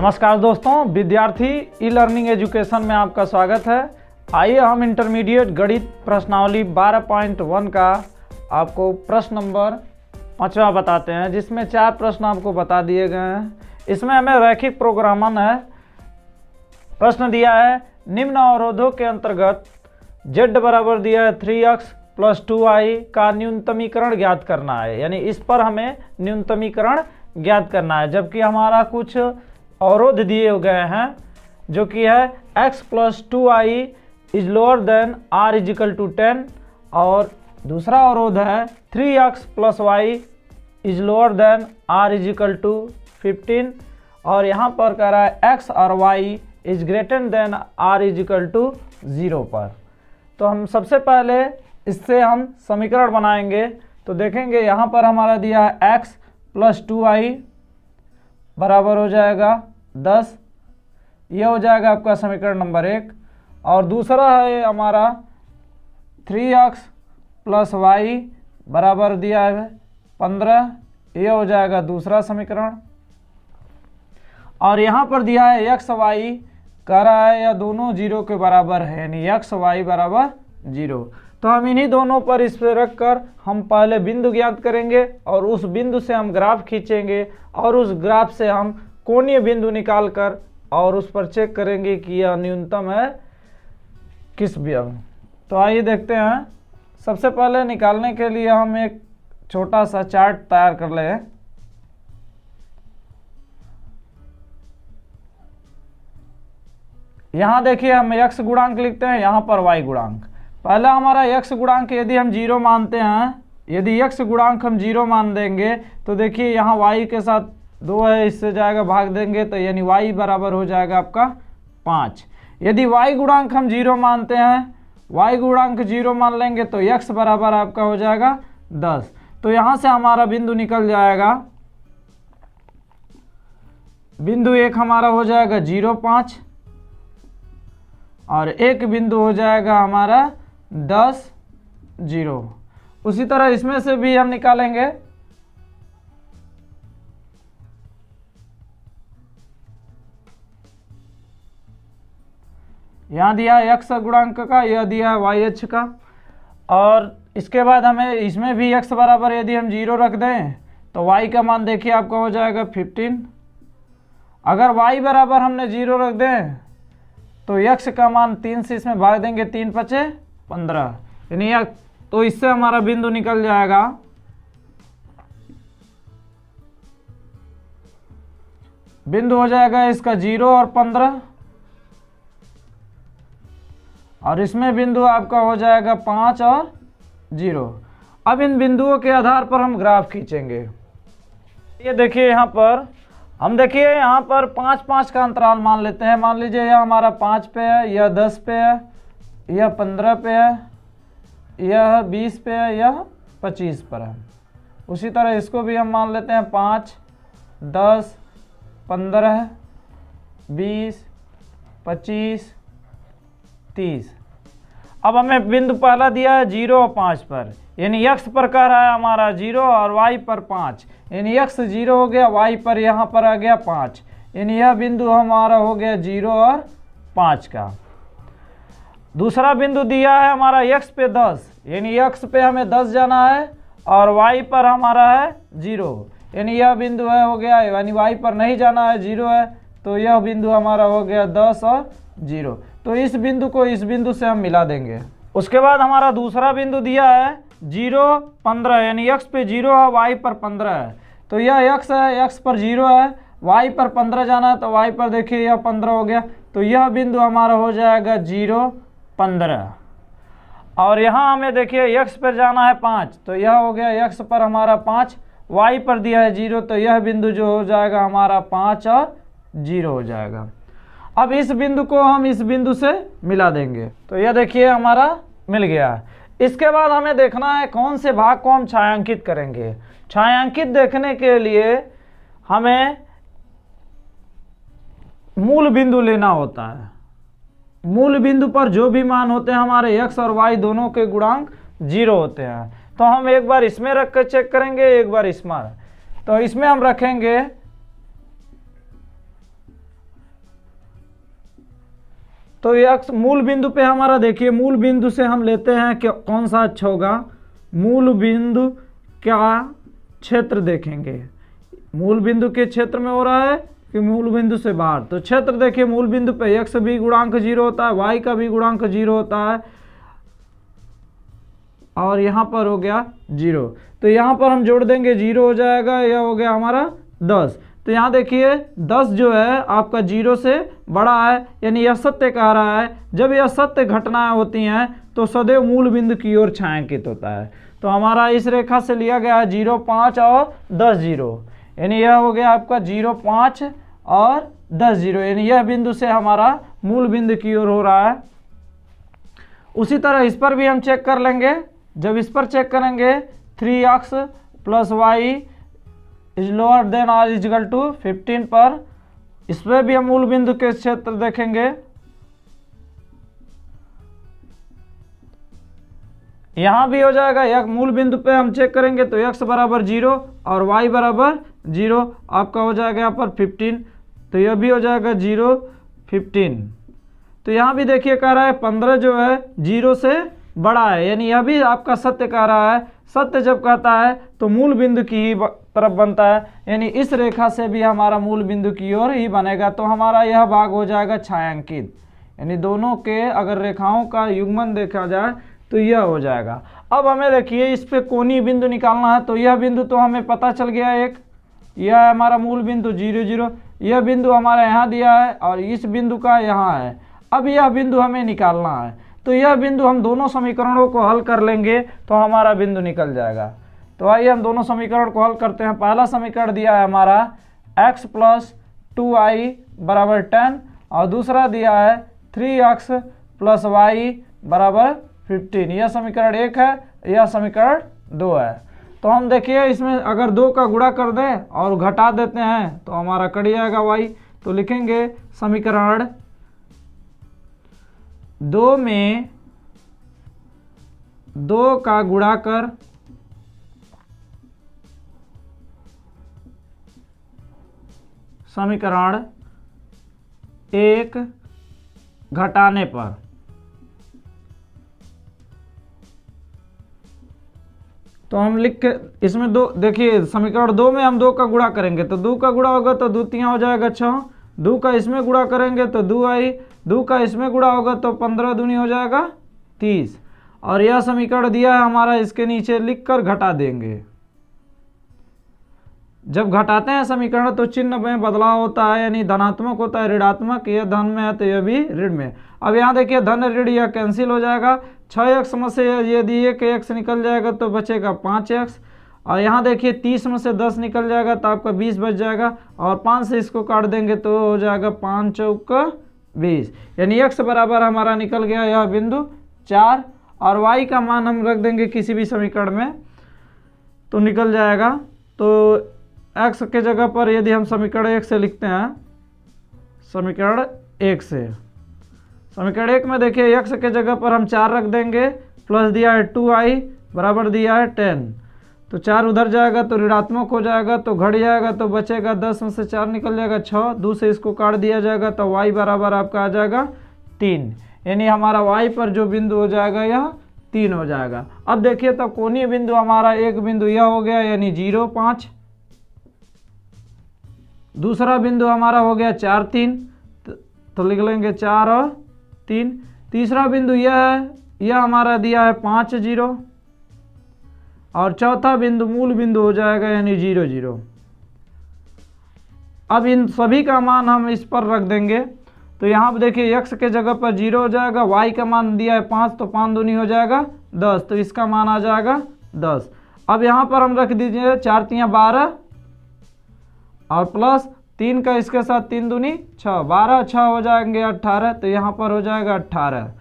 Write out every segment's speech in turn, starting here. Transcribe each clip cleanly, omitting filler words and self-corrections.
नमस्कार दोस्तों, विद्यार्थी ई लर्निंग एजुकेशन में आपका स्वागत है। आइए हम इंटरमीडिएट गणित प्रश्नावली 12.1 का आपको प्रश्न नंबर 5वां बताते हैं, जिसमें 4 प्रश्न आपको बता दिए गए हैं। इसमें हमें रैखिक प्रोग्रामन है। प्रश्न दिया है निम्न अवरोधों के अंतर्गत z बराबर दिया है 3x + 2y का न्यूनतमीकरण ज्ञात करना है। यानी इस पर हमें न्यूनतमीकरण ज्ञात करना है, जबकि हमारा कुछ अवरोध दिए गए हैं जो कि है x + 2y is lower than r = 10 और दूसरा अवरोध है 3x + y is lower than r = 15 और यहाँ पर कह रहा है x और y is greater than r = 0 पर। तो हम सबसे पहले इससे हम समीकरण बनाएंगे। तो देखेंगे यहाँ पर हमारा दिया है x + 2y बराबर हो जाएगा 10। यह हो जाएगा आपका समीकरण नंबर 1। और दूसरा है हमारा 3x + y बराबर दिया है 15। यह हो जाएगा दूसरा समीकरण। और यहाँ पर दिया है x y कह रहा है या दोनों 0 के बराबर है, यानी x y बराबर 0। तो हम इन्हीं दोनों पर इस पे रख कर हम पहले बिंदु ज्ञात करेंगे और उस बिंदु से हम ग्राफ खींचेंगे और उस ग्राफ से हम कोणीय बिंदु निकाल कर और उस पर चेक करेंगे कि यह न्यूनतम है किस बिंदु। तो आइए देखते हैं। सबसे पहले निकालने के लिए हम एक छोटा सा चार्ट तैयार कर लें। यहाँ देखिए हम x गुणांक लिखते हैं, यहाँ पर y गुणांक। पहला हमारा x गुणांक यदि हम 0 मानते हैं, यदि x गुणांक हम 0 मान देंगे तो देखिए यहाँ y के साथ 2 है, इससे जाएगा भाग देंगे तो यानी y बराबर हो जाएगा आपका 5। यदि y गुणांक हम 0 मानते हैं, y गुणांक 0 मान लेंगे तो x बराबर आपका हो जाएगा 10। तो यहाँ से हमारा बिंदु निकल जाएगा। बिंदु 1 हमारा हो जाएगा 0,5 और एक बिंदु हो जाएगा हमारा 10, 0। उसी तरह इसमें से भी हम निकालेंगे। यहाँ दिया है x गुणांक का, यह दिया है y अक्ष का। और इसके बाद हमें इसमें भी x बराबर यदि हम 0 रख दें तो y का मान देखिए आपका हो जाएगा 15। अगर y बराबर हमने 0 रख दें तो x का मान 3 से इसमें भाग देंगे, 3 × 5 = 15, यानी तो इससे हमारा बिंदु निकल जाएगा। बिंदु हो जाएगा इसका 0 और 15 और इसमें बिंदु आपका हो जाएगा 5 और 0। अब इन बिंदुओं के आधार पर हम ग्राफ खींचेंगे। ये देखिए यहाँ पर हम देखिए यहाँ पर 5-5 का अंतराल मान लेते हैं। मान लीजिए यह हमारा 5 पे है, यह 10 पे है, यह 15 पे है, यह 20 पे है, यह 25 पर है। उसी तरह इसको भी हम मान लेते हैं 5, 10, 15, 20, 25, 30। अब हमें बिंदु पहला दिया है 0 और 5 पर, यानी x पर कह रहा है हमारा 0 और y पर 5, यानी x 0 हो गया, y पर यहाँ पर आ गया 5, यानी यह बिंदु हमारा हो गया 0 और 5 का। दूसरा बिंदु दिया है हमारा x पे 10, यानी x पे हमें 10 जाना है और y पर हमारा है 0, यानी यह बिंदु है हो गया, यानी y पर नहीं जाना है, 0 है, तो यह बिंदु हमारा हो गया 10 और 0। तो इस बिंदु को इस बिंदु से हम मिला देंगे। उसके बाद हमारा दूसरा बिंदु दिया है 0, 15, यानी x पे 0 है, y पर 15 है। तो यह x है, x पर 0 है, y पर 15 जाना है, तो y पर देखिए यह 15 हो गया। तो यह बिंदु हमारा हो जाएगा 0, 15। और यहाँ हमें देखिए x पर जाना है 5, तो यह हो गया x पर हमारा 5, y पर दिया है 0, तो यह बिंदु जो हो जाएगा हमारा 5 और 0 हो जाएगा। अब इस बिंदु को हम इस बिंदु से मिला देंगे, तो यह देखिए हमारा मिल गया। इसके बाद हमें देखना है कौन से भाग को हम छायांकित करेंगे। छायांकित देखने के लिए हमें मूल बिंदु लेना होता है। मूल बिंदु पर जो भी मान होते हैं हमारे x और y दोनों के गुणांक 0 होते हैं। तो हम एक बार इसमें रख कर चेक करेंगे, एक बार इसमें। तो इसमें हम रखेंगे तो x मूल बिंदु पे हमारा देखिए, मूल बिंदु से हम लेते हैं कि कौन सा अच्छा होगा। मूल बिंदु का क्षेत्र देखेंगे, मूल बिंदु के क्षेत्र में हो रहा है कि मूल बिंदु से बाहर। तो क्षेत्र देखिए, मूल बिंदु पे x भी गुणांक 0 होता है, y का भी गुणांक 0 होता है, और यहाँ पर हो गया 0। तो यहाँ पर हम जोड़ देंगे 0 हो जाएगा, यह हो गया हमारा 10। तो यहाँ देखिए 10 जो है आपका 0 से बड़ा है, यानी यह सत्य कह रहा है। जब यह सत्य घटनाएं होती हैं तो सदैव मूल बिंदु की ओर छायांकित होता है। तो हमारा इस रेखा से लिया गया है 0, 5 और 10, 0, यानी यह हो गया आपका 0, 5 और 10, 0, यानी यह बिंदु से हमारा मूल बिंदु की ओर हो रहा है। उसी तरह इस पर भी हम चेक कर लेंगे। जब इस पर चेक करेंगे 3x + y is lower then और इज इक्वल टू 15 पर, इस पर भी हम मूल बिंदु के क्षेत्र देखेंगे। यहाँ भी हो जाएगा, एक मूल बिंदु पे हम चेक करेंगे तो x बराबर 0 और y बराबर 0, आपका हो जाएगा यहाँ पर 15। तो यह भी हो जाएगा 0, 15। तो यहाँ भी देखिए कह रहा है 15 जो है 0 से बड़ा है, यानी यह भी आपका सत्य कह रहा है। सत्य जब कहता है तो मूल बिंदु की ही तरफ बनता है, यानी इस रेखा से भी हमारा मूल बिंदु की ओर ही बनेगा। तो हमारा यह भाग हो जाएगा छायांकित, यानी दोनों के अगर रेखाओं का युग्मन देखा जाए तो यह हो जाएगा। अब हमें देखिए इस पे कोणीय बिंदु निकालना है। तो यह बिंदु तो हमें पता चल गया, एक यह है हमारा मूल बिंदु 0, 0, यह बिंदु हमारा यहाँ दिया है और इस बिंदु का यहाँ है। अब यह बिंदु हमें निकालना है, तो यह बिंदु हम दोनों समीकरणों को हल कर लेंगे तो हमारा बिंदु निकल जाएगा। तो आइए हम दोनों समीकरण को हल करते हैं। पहला समीकरण दिया है हमारा x + 2y = 10 और दूसरा दिया है 3x + y = 15। यह समीकरण 1 है, यह समीकरण 2 है। तो हम देखिए इसमें अगर 2 का गुणा कर दें और घटा देते हैं तो हमारा कट जाएगा y। तो लिखेंगे समीकरण 2 में 2 का गुणा कर समीकरण 1 घटाने पर। तो हम लिख के इसमें 2 देखिए, समीकरण 2 में हम 2 का गुणा करेंगे तो 2 का गुणा होगा तो 2 तिया हो जाएगा 6, 2 का इसमें गुणा करेंगे तो 2i, 2 का इसमें गुणा होगा तो 15 दूनी हो जाएगा 30। और यह समीकरण दिया है हमारा, इसके नीचे लिखकर घटा देंगे। जब घटाते हैं समीकरण तो चिन्ह में बदलाव होता है, यानी धनात्मक होता है, ऋणात्मक, यह धन में है तो यह भी ऋण में। अब यहाँ देखिए धन ऋण यह कैंसिल हो जाएगा। 6x में से यदि एक x निकल जाएगा तो बचेगा 5x, और यहाँ देखिए 30 में से 10 निकल जाएगा तो आपका 20 बच जाएगा, और 5 से इसको काट देंगे तो हो जाएगा 5 चौका 20, यानी x बराबर हमारा निकल गया यह बिंदु 4। और y का मान हम रख देंगे किसी भी समीकरण में तो निकल जाएगा। तो x के जगह पर यदि हम समीकरण 1 से लिखते हैं, समीकरण 1 से, समीकरण 1 में देखिए x के जगह पर हम 4 रख देंगे, प्लस दिया है 2i बराबर दिया है 10। तो 4 उधर जाएगा तो ऋणात्मक हो जाएगा तो घट जाएगा तो बचेगा 10 में से 4 निकल जाएगा 6, 2 से इसको काट दिया जाएगा तो y बराबर आपका आ जाएगा 3, यानी हमारा y पर जो बिंदु हो जाएगा यह 3 हो जाएगा। अब देखिए तो कोणीय बिंदु हमारा एक बिंदु यह हो गया, यानी 0, 5, दूसरा बिंदु हमारा हो गया 4, 3, तो लिख लेंगे 4 और 3, तीसरा बिंदु यह है, यह हमारा दिया है 5, 0, और चौथा बिंदु मूल बिंदु हो जाएगा यानी 0, 0। अब इन सभी का मान हम इस पर रख देंगे। तो यहाँ पर देखिए x के जगह पर 0 हो जाएगा, y का मान दिया है 5 तो 5 दूनी हो जाएगा 10, तो इसका मान आ जाएगा 10। अब यहाँ पर हम रख दीजिए 4 तिया 12 और प्लस 3 का इसके साथ 3 दूनी 6, 12 6 हो जाएंगे 18, तो यहाँ पर हो जाएगा 18।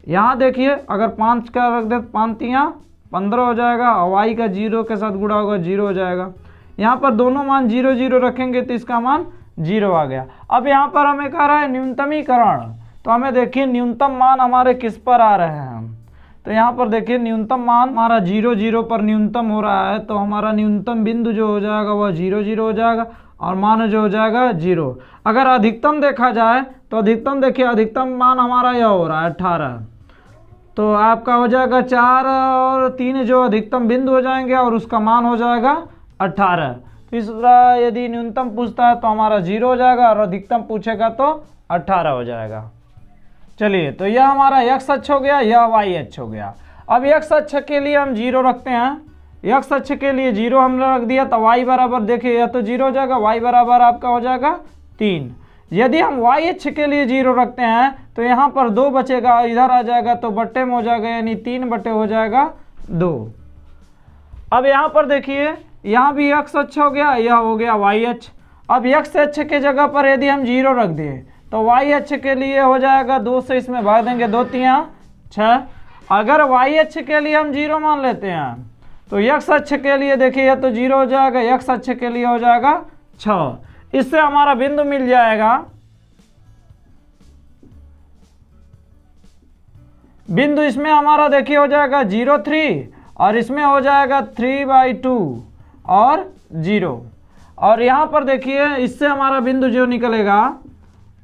यहाँ देखिए अगर 5 का रख दे 5 तिया 15 हो जाएगा, और y का 0 के साथ गुणा होगा 0 हो जाएगा। यहाँ पर दोनों मान 0, 0 रखेंगे तो इसका मान 0 आ गया। अब यहाँ पर हमें कह रहा है न्यूनतमीकरण, तो हमें देखिए न्यूनतम मान हमारे किस पर आ रहे हैं हम, तो यहाँ पर देखिए न्यूनतम मान हमारा 0, 0 पर न्यूनतम हो रहा है, तो हमारा न्यूनतम बिंदु जो हो जाएगा वह 0, 0 हो जाएगा। और मान जो हो जाएगा 0। अगर अधिकतम देखा जाए तो अधिकतम देखिए, अधिकतम मान हमारा यह हो रहा है 18, तो आपका हो जाएगा 4 और 3 जो अधिकतम बिंदु हो जाएंगे और उसका मान हो जाएगा 18। तीसरा यदि न्यूनतम पूछता है तो हमारा 0 हो जाएगा और अधिकतम पूछेगा तो 18 हो जाएगा। चलिए, तो यह हमारा x अक्ष हो गया, यह y अक्ष हो गया। अब x अक्ष के लिए हम 0 रखते हैं, x अक्ष के लिए 0 हमने रख दिया तो y बराबर देखिए यह तो 0 हो जाएगा, y बराबर आपका हो जाएगा 3। यदि हम y अक्ष के लिए 0 रखते हैं तो यहाँ पर 2 बचेगा, इधर आ जाएगा तो बट्टे में हो जाएगा, यानी 3 बटे हो जाएगा 2। अब यहाँ पर देखिए, यहाँ भी x अक्ष हो गया, यह हो गया y अक्ष। अब x अक्ष के जगह पर यदि हम 0 रख दें तो y अक्ष के लिए हो जाएगा 2 से इसमें भाग देंगे, 2 3 6। अगर y अक्ष के लिए हम 0 मान लेते हैं तो x अक्ष के लिए देखिए तो 0 हो जाएगा, x अक्ष के लिए हो जाएगा 6। इससे हमारा बिंदु मिल जाएगा, बिंदु इसमें हमारा देखिए हो जाएगा 0 3 और इसमें हो जाएगा 3/2 और 0। और यहाँ पर देखिए इससे हमारा बिंदु जो निकलेगा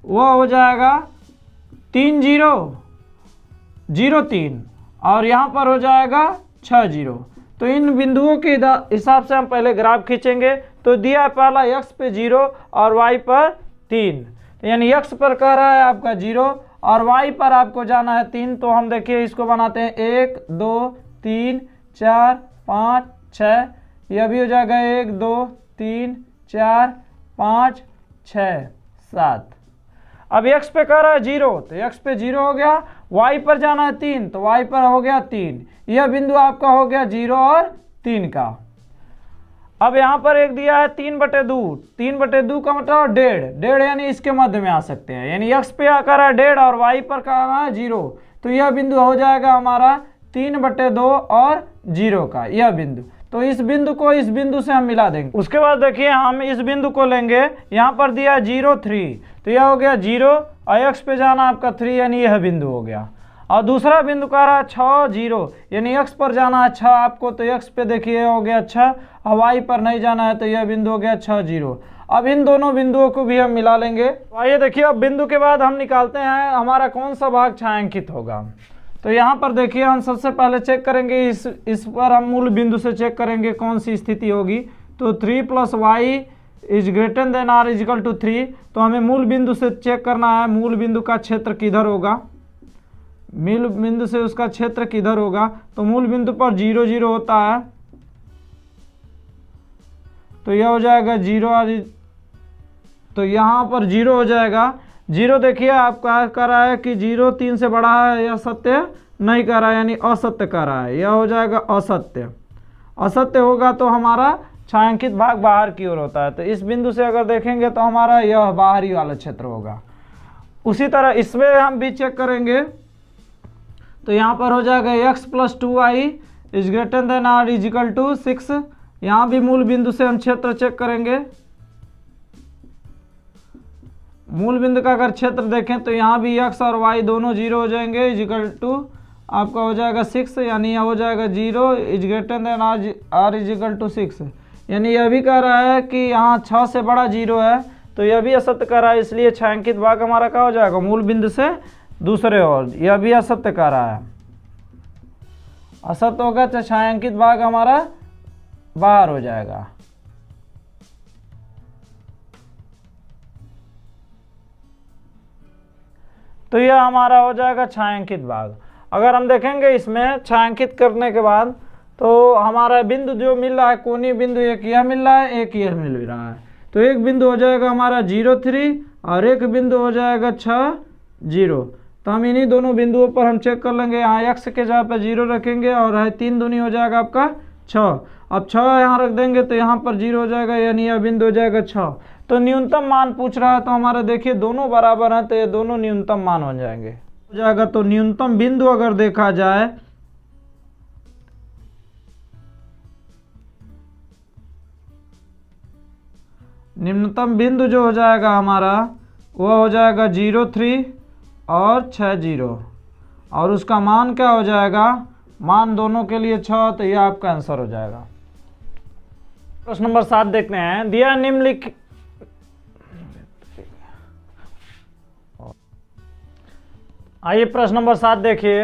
वो हो जाएगा 3 0 0 3 और यहाँ पर हो जाएगा 6 0। तो इन बिंदुओं के हिसाब से हम पहले ग्राफ खींचेंगे। तो दिया पहला x पे 0 और y पर 3, यानी x पर कह रहा है आपका 0 और y पर आपको जाना है 3। तो हम देखिए इसको बनाते हैं 1 2 3 4 5 6, यह भी हो जाएगा 1 2 3 4 5 6 7। अब x पे कह रहा है 0 तो x पे 0 हो गया, y पर जाना है 3 तो y पर हो गया 3। यह बिंदु आपका हो गया 0 और 3 का। अब यहाँ पर एक दिया है 3/2, 3/2 का मतलब 1.5 यानी इसके मध्य में आ सकते हैं, यानी x पे कर रहा है 1.5 और y पर कहा है 0। तो यह बिंदु हो जाएगा हमारा 3/2 और 0 का यह बिंदु। तो इस बिंदु को इस बिंदु से हम मिला देंगे। उसके बाद देखिए हम इस बिंदु को लेंगे, यहाँ पर दिया 0 3 तो यह हो गया 0 और x पे जाना आपका 3 यानी यह बिंदु हो गया। और दूसरा बिंदु कह रहा है 6 0 यानी x पर जाना है 6 आपको, तो x पे देखिए हो गया 6 और y पर नहीं जाना है तो यह बिंदु हो गया 6 0। अब इन दोनों बिंदुओं को भी हम मिला लेंगे। आइए देखिए, अब बिंदु के बाद हम निकालते हैं हमारा कौन सा भाग छायांकित होगा। तो यहाँ पर देखिए हम सबसे पहले चेक करेंगे, इस पर हम मूल बिंदु से चेक करेंगे कौन सी स्थिति होगी। तो 3 + y > r = 3। तो हमें मूल बिंदु से चेक करना है मूल बिंदु का क्षेत्र किधर होगा, मूल बिंदु से उसका क्षेत्र किधर होगा। तो मूल बिंदु पर 0 0 होता है तो यह हो जाएगा 0, तो यहाँ पर 0 हो जाएगा। 0 देखिए आपका कह रहा है कि 0 3 से बड़ा है, यह सत्य नहीं कह रहा है यानी असत्य कह रहा है, यह हो जाएगा असत्य। असत्य होगा तो हमारा छायांकित भाग बाहर की ओर होता है। तो इस बिंदु से अगर देखेंगे तो हमारा यह बाहरी वाला क्षेत्र होगा। उसी तरह इसमें हम भी चेक करेंगे, तो यहाँ पर हो जाएगा x + 2y > r = 6। यहाँ भी मूल बिंदु से हम क्षेत्र चेक करेंगे। मूल बिंदु का अगर क्षेत्र देखें तो यहाँ भी x और y दोनों 0 हो जाएंगे, = आपका हो जाएगा 6 यानी यह हो जाएगा 0 r = 6। यानी यह भी कह रहा है कि यहाँ 6 से बड़ा 0 है, तो यह भी असत्य कह रहा है, इसलिए छायांकित भाग हमारा क्या हो जाएगा मूल बिंदु से दूसरे ओर। यह भी असत्य कह रहा है, असत्य होगा तो छायांकित भाग हमारा बाहर हो जाएगा। तो यह हमारा हो जाएगा छायांकित भाग। अगर हम देखेंगे इसमें छायांकित करने के बाद तो हमारा बिंदु जो मिल रहा है कोणीय बिंदु, एक यह मिल रहा है एक यह मिल रहा है। तो एक बिंदु हो जाएगा हमारा 0 3 और एक बिंदु हो जाएगा 6 0। तो हम इन्हीं दोनों बिंदुओं पर हम चेक कर लेंगे। यहाँ x के जगह पर 0 रखेंगे और है 3 दूनी हो जाएगा आपका 6। अब 6 यहाँ रख देंगे तो यहाँ पर 0 हो जाएगा यानी यह बिंदु हो जाएगा 6। तो न्यूनतम मान पूछ रहा है तो हमारा देखिए दोनों बराबर हैं तो ये दोनों न्यूनतम मान हो जाएंगे हो जाएगा। तो न्यूनतम बिंदु अगर देखा जाए न्यूनतम बिंदु जो हो जाएगा हमारा वह हो जाएगा 0 3 और 6 0 और उसका मान क्या हो जाएगा, मान दोनों के लिए 6, तो यह आपका आंसर हो जाएगा। प्रश्न नंबर 7 देखते हैं। दिया आइए प्रश्न नंबर 7 देखिए।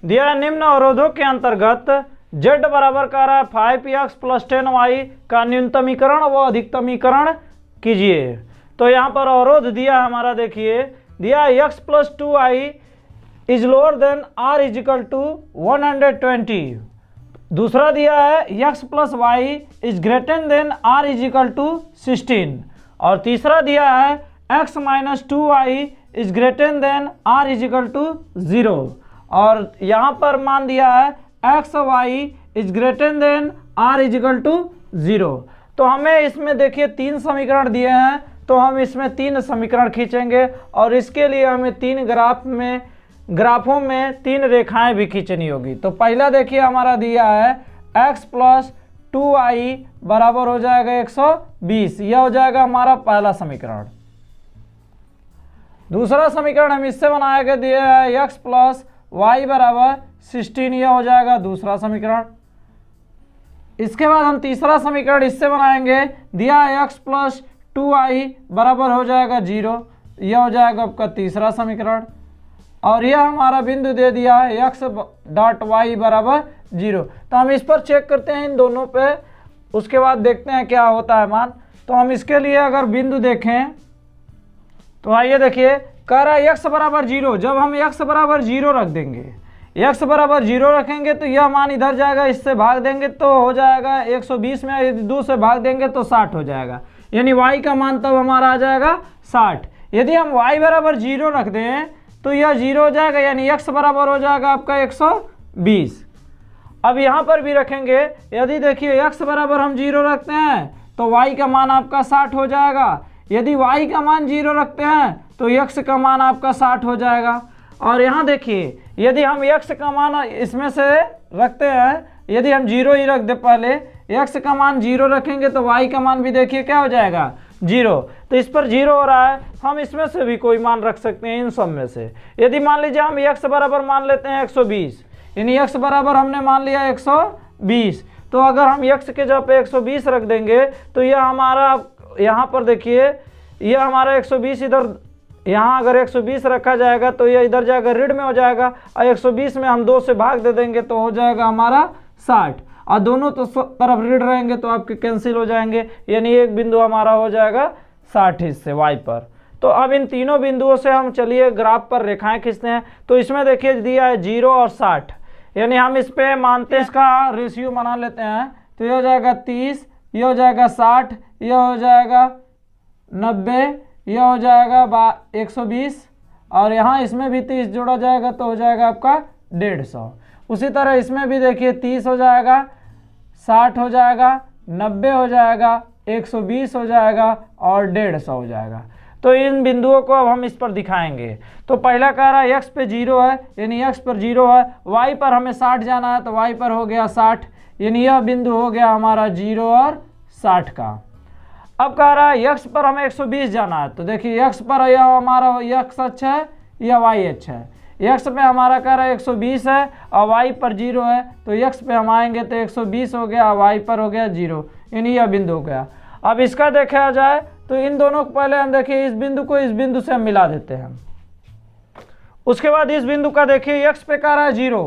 दिया निम्न अवरोधों के अंतर्गत z बराबर कह रहा है 5x प्लस 10y का न्यूनतमीकरण व अधिकतमीकरण कीजिए। तो यहाँ पर अवरोध दिया हमारा, देखिए दिया x plus 2y is lower than r is equal to 120। दूसरा दिया है x plus y is greater than r is equal to 16। और तीसरा दिया है x minus 2y is greater than r is equal to 0। और यहाँ पर मान दिया है x y is greater than r is equal to 0। तो हमें इसमें देखिए 3 समीकरण दिए हैं, तो हम इसमें 3 समीकरण खींचेंगे और इसके लिए हमें 3 ग्राफों में 3 रेखाएं भी खींचनी होगी। तो पहला देखिए हमारा दिया है x प्लस 2y बराबर हो जाएगा 120, यह हो जाएगा हमारा पहला समीकरण। दूसरा समीकरण हम इससे बनाया दिया है x प्लस वाई बराबर 16, यह हो जाएगा दूसरा समीकरण। इसके बाद हम तीसरा समीकरण इससे बनाएंगे, दिया है x प्लस 2y बराबर हो जाएगा 0, यह हो जाएगा आपका तीसरा समीकरण। और यह हमारा बिंदु दे दिया है x डॉट वाई बराबर 0। तो हम इस पर चेक करते हैं इन दोनों पे, उसके बाद देखते हैं क्या होता है मान। तो हम इसके लिए अगर बिंदु देखें तो आइए देखिए, कह रहा है x बराबर 0। जब हम x बराबर 0 रख देंगे, x बराबर 0 रखेंगे तो यह मान इधर जाएगा, इससे भाग देंगे तो हो जाएगा 120 में, यदि 2 से भाग देंगे तो 60 हो जाएगा, यानी y का मान तब हमारा आ जाएगा 60। यदि हम y बराबर 0 रख दें तो यह 0 हो जाएगा, यानी x बराबर हो जाएगा आपका 120। अब यहाँ पर भी रखेंगे, यदि देखिए x बराबर हम 0 रखते हैं तो y का मान आपका 60 हो जाएगा। यदि y का मान 0 रखते हैं तो x का मान आपका 60 हो जाएगा। और यहाँ देखिए, यदि हम x का मान इसमें से रखते हैं, यदि हम 0 ही रख दे, पहले x का मान 0 रखेंगे तो y का मान भी देखिए क्या हो जाएगा 0। तो इस पर 0 हो रहा है, हम इसमें से भी कोई मान रख सकते हैं इन सब में से। यदि मान लीजिए हम x बराबर मान लेते हैं 120, यानी x बराबर हमने मान लिया 120, तो अगर हम x के जगह पे 120 रख देंगे तो यह हमारा, यहाँ पर देखिए यह हमारा 120 इधर, यहाँ अगर 120 रखा जाएगा तो यह इधर जाएगा ऋण में हो जाएगा, और 120 में हम 2 से भाग दे देंगे तो हो जाएगा हमारा 60, और दोनों तो तरफ ऋण रहेंगे तो आपके कैंसिल हो जाएंगे, यानी एक बिंदु हमारा हो जाएगा 60 हिस्से y पर। तो अब इन तीनों बिंदुओं से हम चलिए ग्राफ पर रेखाएं खींचते हैं। तो इसमें देखिए दिया है 0 और 60, यानी हम इस पे मानते हैं, इसका रेशियो बना लेते हैं। तो ये हो जाएगा 30, ये हो जाएगा 60, ये हो जाएगा 90, यह हो जाएगा 120, और यहाँ इसमें भी 30 जोड़ा जाएगा तो हो जाएगा आपका 150। उसी तरह इसमें भी देखिए 30 हो जाएगा, 60 हो जाएगा, 90 हो जाएगा, 120 हो जाएगा और 150 हो जाएगा। तो इन बिंदुओं को अब हम इस पर दिखाएंगे। तो पहला कह रहा है x पे 0 है, यानी x पर 0 है, y पर हमें 60 जाना है तो y पर हो गया 60, यानी यह बिंदु हो गया हमारा 0 और 60 का। अब कह रहा है x पर हमें 120 जाना है, तो देखिए x पर यह हमारा x अक्ष है, यह y अक्ष है। x पे हमारा कह रहा है 120 है और y पर 0 है, तो x पे हम आएंगे तो 120 हो गया, y पर हो गया 0, यानी यह बिंदु हो गया। अब इसका देखा जाए तो इन दोनों को पहले हम देखिए, इस बिंदु को इस बिंदु से हम मिला देते हैं। उसके बाद इस बिंदु का देखिए x पे कह रहा है 0,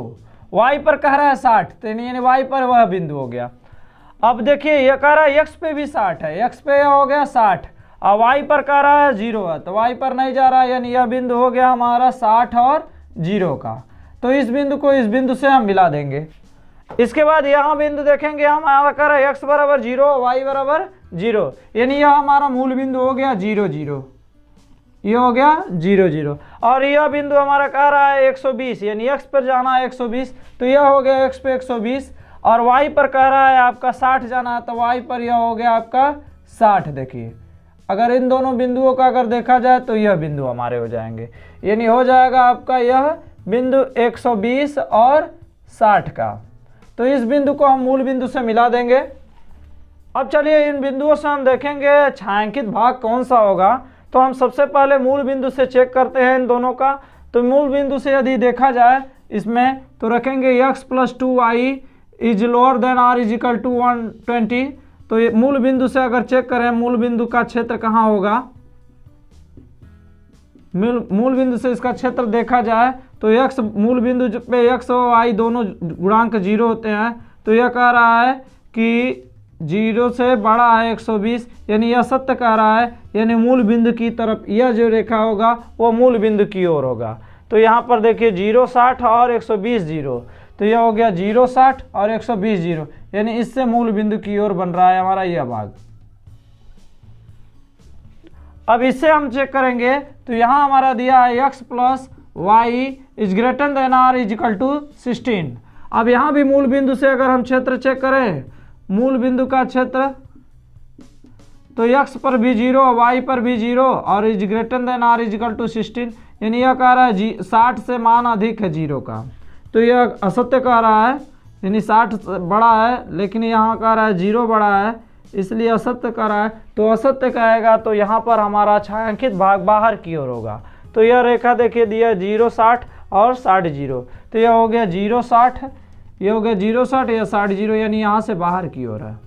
y पर कह रहा है 60, तो यानी y पर वह बिंदु हो गया। अब देखिए यह कह रहा है x पे भी 60 है, x पे हो गया 60, और y पर कह रहा है 0 है, तो y पर नहीं जा रहा है, यानी यह बिंदु हो गया हमारा 60 और 0 का। तो इस बिंदु को इस बिंदु से हम मिला देंगे। इसके बाद यहाँ बिंदु देखेंगे, हमारा कह रहा है x बराबर 0, y बराबर 0, यानी यह हमारा मूल बिंदु हो गया 0 0, ये हो गया 0 0। और यह बिंदु हमारा कह रहा है 120, यानी x पर जाना है 120, तो यह हो गया x पे 120, और y पर कह रहा है आपका 60 जाना है, तो y पर यह हो गया आपका 60। देखिए अगर इन दोनों बिंदुओं का अगर देखा जाए तो यह बिंदु हमारे हो जाएंगे, यानी हो जाएगा आपका यह बिंदु 120 और 60 का। तो इस बिंदु को हम मूल बिंदु से मिला देंगे। अब चलिए इन बिंदुओं से हम देखेंगे छायांकित भाग कौन सा होगा। तो हम सबसे पहले मूल बिंदु से चेक करते हैं इन दोनों का। तो मूल बिंदु से यदि देखा जाए इसमें, तो रखेंगे x plus 2y is lower than r is equal to 120। तो ये मूल बिंदु से अगर चेक करें, मूल बिंदु का क्षेत्र कहाँ होगा, मूल बिंदु से इसका क्षेत्र देखा जाए तो x मूल बिंदु पे x और y दोनों गुणांक 0 होते हैं, तो यह कह रहा है कि 0 से बड़ा है 120, यानी यह सत्य कह रहा है, यानी मूल बिंदु की तरफ यह जो रेखा होगा वो मूल बिंदु की ओर होगा। तो यहाँ पर देखिए 0 60 और 120 0, तो यह हो गया 0 60 और 120 0, यानी इससे मूल बिंदु की ओर बन रहा है हमारा यह भाग। अब इससे हम चेक करेंगे, तो यहाँ हमारा दिया है x plus y is greater than r is equal to 16। अब यहाँ भी मूल बिंदु से अगर हम क्षेत्र चेक करें, मूल बिंदु का क्षेत्र, तो x पर भी 0 y पर भी 0 और is greater than r is equal to 16, यानी यह कह रहा है 60 से मान अधिक है 0 का, तो यह असत्य कह रहा है, यानी 60 बड़ा है, लेकिन यहाँ कह रहा है 0 बड़ा है, इसलिए असत्य कह रहा है। तो असत्य कहेगा तो यहाँ पर हमारा छायांकित भाग बाहर की ओर होगा। तो यह रेखा देखिए दिया 0 60 और 60 0, तो यह हो गया 0 60, यह हो गया 0 60 या 60 0, यानी यहाँ से बाहर की ओर है।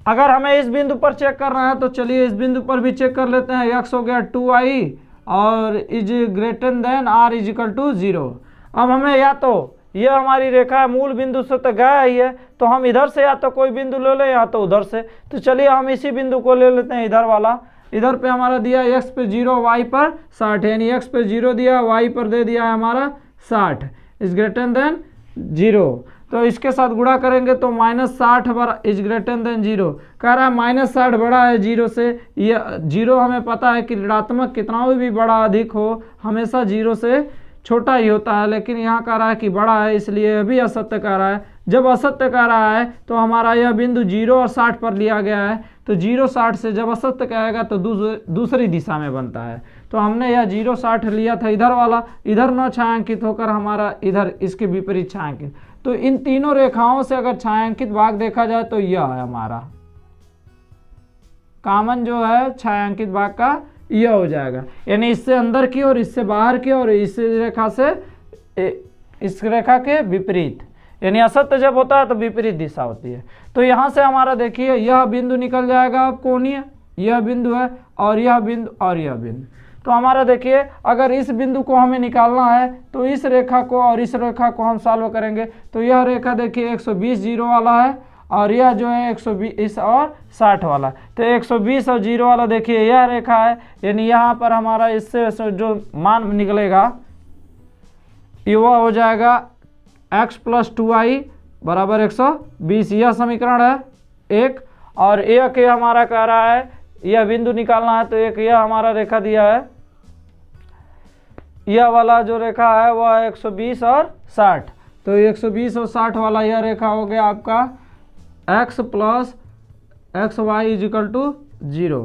अगर हमें इस बिंदु पर चेक करना है तो चलिए इस बिंदु पर भी चेक कर लेते हैं। x हो गया 2i और is greater than r is equal to 0। अब हमें या तो यह हमारी रेखा है मूल बिंदु से तो गया ही है, तो हम इधर से या तो कोई बिंदु ले लें या तो उधर से। तो चलिए हम इसी बिंदु को ले लेते हैं, इधर वाला। इधर पे हमारा दिया x पे 0 y पर 60, यानी x पे 0 दिया, y पर दे दिया है हमारा 60 इज ग्रेटर देन 0। तो इसके साथ गुणा करेंगे तो -60 बड़ा इज ग्रेटर देन 0, कह रहा है -60 बड़ा है 0 से। यह 0 हमें पता है कि ऋणात्मक कितना भी बड़ा अधिक हो हमेशा 0 से छोटा ही होता है, लेकिन यहाँ कह रहा है कि बड़ा है, इसलिए भी असत्य कह रहा है। जब असत्य कह रहा है तो हमारा यह बिंदु 0 और 60 पर लिया गया है, तो 0 60 से जब असत्य कहेगा तो दूसरी दिशा में बनता है। तो हमने यह 0 60 लिया था इधर वाला, इधर न छायांकित होकर हमारा इधर इसके विपरीत छायांकित। तो इन तीनों रेखाओं से अगर छायांकित भाग देखा जाए तो यह है हमारा कॉमन जो है छायांकित भाग का, यह हो जाएगा, यानी इससे अंदर की और इससे बाहर की और इस रेखा से इस रेखा के विपरीत, यानी असत्य जब होता है तो विपरीत दिशा होती है। तो यहाँ से हमारा देखिए यह बिंदु निकल जाएगा अब कोणीय, यह बिंदु है और यह बिंदु और यह बिंदु। तो हमारा देखिए अगर इस बिंदु को हमें निकालना है तो इस रेखा को और इस रेखा को हम सॉल्व करेंगे। तो यह रेखा देखिए 120 0 वाला है और यह जो है 120 और 60 वाला। तो 120 और 0 वाला देखिए यह रेखा है, यानी यहाँ पर हमारा इससे जो मान निकलेगा वह हो जाएगा x प्लस 2i बराबर 120। यह समीकरण है एक। और एक ये हमारा कह रहा है यह बिंदु निकालना है, तो एक यह हमारा रेखा दिया है, यह वाला जो रेखा है वह 120 और 60। तो 120 और 60 वाला यह रेखा हो गया आपका x plus x y is equal to 0।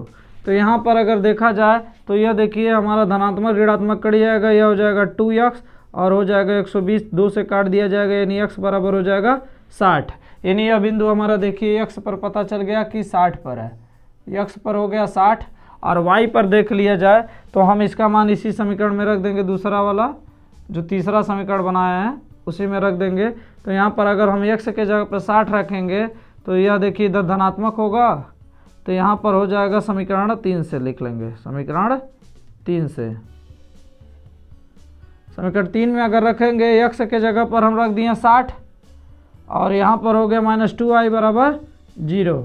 तो यहाँ पर अगर देखा जाए तो यह देखिए हमारा धनात्मक ऋणात्मक कट जाएगा, यह हो जाएगा 2x और हो जाएगा 120, 2 से काट दिया जाएगा, यानी x बराबर हो जाएगा 60। यानी यह बिंदु हमारा देखिए x पर पता चल गया कि 60 पर है, x पर हो गया 60 और y पर देख लिया जाए तो हम इसका मान इसी समीकरण में रख देंगे, दूसरा वाला जो तीसरा समीकरण बनाया है उसी में रख देंगे। तो यहाँ पर अगर हम x के जगह पर 60 रखेंगे तो यह देखिए इधर धनात्मक होगा, तो यहाँ पर हो जाएगा समीकरण 3 से लिख लेंगे, समीकरण 3 से। समीकरण 3 में अगर रखेंगे x के जगह पर हम रख दिए 60 और यहाँ पर हो गया -2i बराबर 0।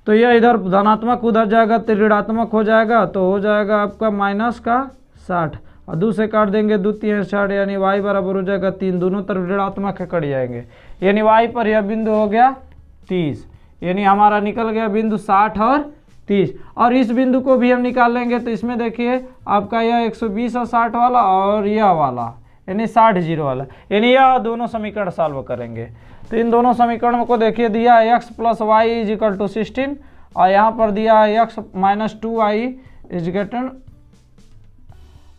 तो यह इधर धनात्मक उधर जाएगा तो ऋणात्मक हो जाएगा, तो हो जाएगा आपका माइनस का 60 और 2 से काट देंगे 2 3 60, यानी y बराबर हो जाएगा 3, दोनों तरफ ऋणात्मक कट जाएंगे, यानी y पर यह बिंदु हो गया 30, यानी हमारा निकल गया बिंदु 60 और 30। और इस बिंदु को भी हम निकाल लेंगे तो इसमें देखिए आपका यह 120 और 60 वाला और यह वाला यानी 60 0 वाला, यानी यह दोनों समीकरण सॉल्व करेंगे। तो इन दोनों समीकरणों को देखिए दिया है x plus y is equal to 16 और यहाँ पर दिया है x minus 2i is greater.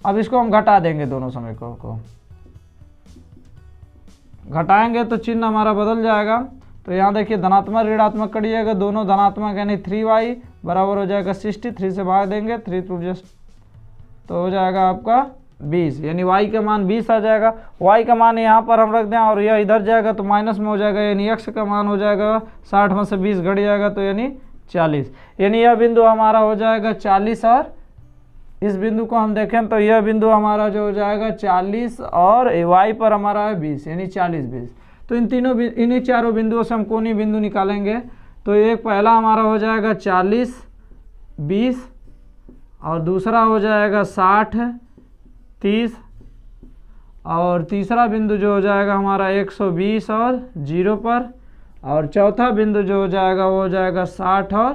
अब इसको हम घटा देंगे, दोनों समीकरणों को घटाएंगे तो चिन्ह हमारा बदल जाएगा। तो यहाँ देखिए धनात्मक ऋणात्मक कटिएगा, दोनों धनात्मक यानी 3y बराबर हो जाएगा 60, 3 से भाग देंगे 3 टू जस्ट, तो हो जाएगा आपका 20, यानी y का मान 20 आ जाएगा। y का मान यहाँ पर हम रख दें और यह इधर जाएगा तो माइनस में हो जाएगा, यानी x का मान हो जाएगा 60 में से 20 घट जाएगा तो यानी 40, यानी यह बिंदु हमारा हो जाएगा 40 और इस बिंदु को हम देखें तो यह बिंदु हमारा जो हो जाएगा 40 और y पर हमारा है 20, यानी 40 20। तो इन्हीं चारों बिंदुओं से हम कोणीय बिंदु निकालेंगे। तो एक पहला हमारा हो जाएगा 40 20 और दूसरा हो जाएगा 60 30 और तीसरा बिंदु जो हो जाएगा हमारा 120 और 0 पर, और चौथा बिंदु जो हो जाएगा वो हो जाएगा 60 और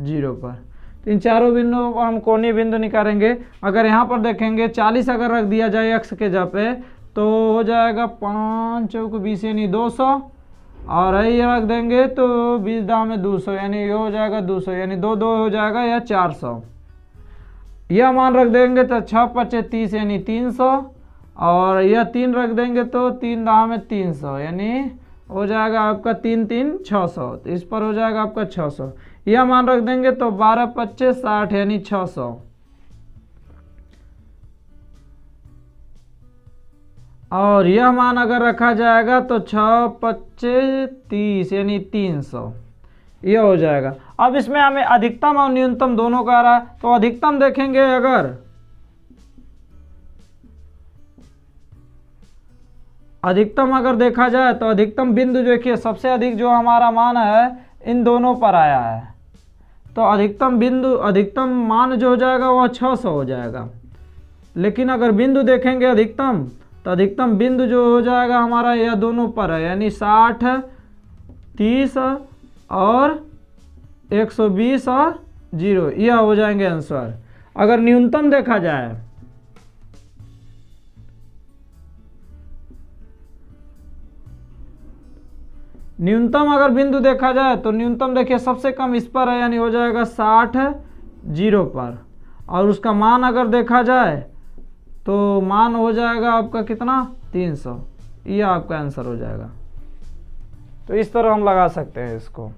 0 पर। तो इन चारों बिंदुओं को हम कोणीय बिंदु निकालेंगे। अगर यहाँ पर देखेंगे 40 अगर रख दिया जाए x के जगह पे तो हो जाएगा 5 चौक 20 यानी 200, और ये रख देंगे तो 20 दाम में 200 यानी ये हो जाएगा 200, यानी 2 2 हो जाएगा या 400। यह मान रख देंगे तो 6 5 30 यानी 300, और यह 3 रख देंगे तो 3 दाम में 300 यानी हो जाएगा आपका 3 3 600। तो इस पर हो जाएगा आपका 600। यह मान रख देंगे तो 12 25 60 यानी 600, और यह मान अगर रखा जाएगा तो 6 25 30 यानी 300, यह हो जाएगा। अब इसमें हमें अधिकतम और न्यूनतम दोनों का आ रहा है, तो अधिकतम देखेंगे अगर अधिकतम अगर देखा जाए तो अधिकतम बिंदु देखिए सबसे अधिक जो हमारा मान है इन दोनों पर आया है, तो अधिकतम बिंदु अधिकतम मान जो हो जाएगा वह 600 हो जाएगा। लेकिन अगर बिंदु देखेंगे अधिकतम तो अधिकतम बिंदु जो हो जाएगा हमारा यह दोनों पर है, यानी 60 30 और 120 और 0, यह हो जाएंगे आंसर। अगर न्यूनतम देखा जाए न्यूनतम अगर बिंदु देखा जाए तो न्यूनतम देखिए सबसे कम इस पर है, यानी हो जाएगा 60 0 पर, और उसका मान अगर देखा जाए तो मान हो जाएगा आपका कितना 300, ये आपका आंसर हो जाएगा। तो इस तरह हम लगा सकते हैं इसको।